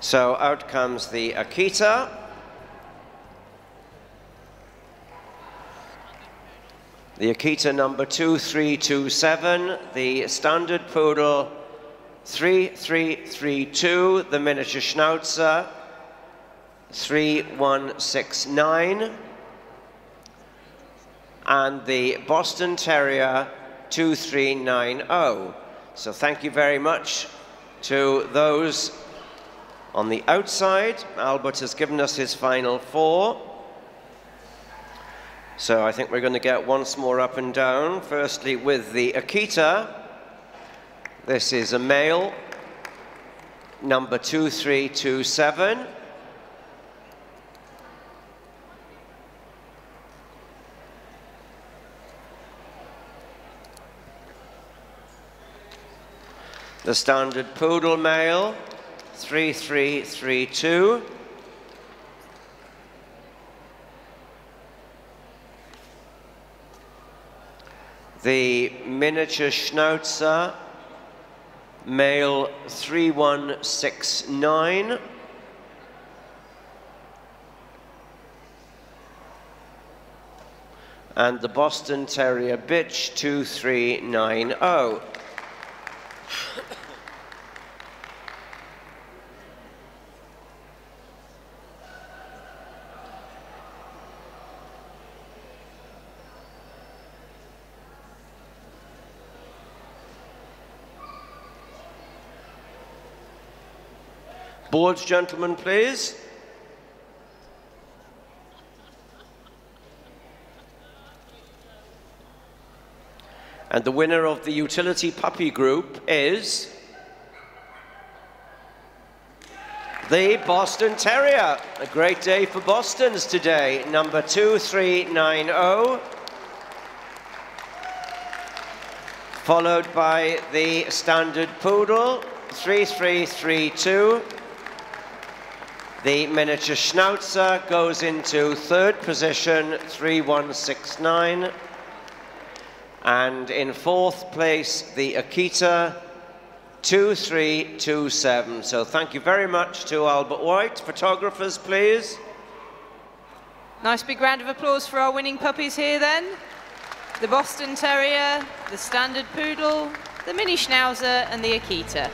So out comes the Akita. The Akita number 2327, the Standard Poodle 3332, the Miniature Schnauzer 3169, and the Boston Terrier 2390. So thank you very much to those on the outside. Albert has given us his final 4. So I think we're going to get once more up and down. Firstly with the Akita. This is a male, number 2327. The Standard Poodle male, 3332. The Miniature Schnauzer, male 3169. And the Boston Terrier bitch 2390. Boards, gentlemen, please. And the winner of the Utility Puppy Group is the Boston Terrier. A great day for Bostons today, number 2390. Followed by the Standard Poodle, 3332. The Miniature Schnauzer goes into 3rd position, 3169. And in 4th place, the Akita, 2327. So thank you very much to Albert Wight. Photographers, please. Nice big round of applause for our winning puppies here then. The Boston Terrier, the Standard Poodle, the Mini Schnauzer and the Akita.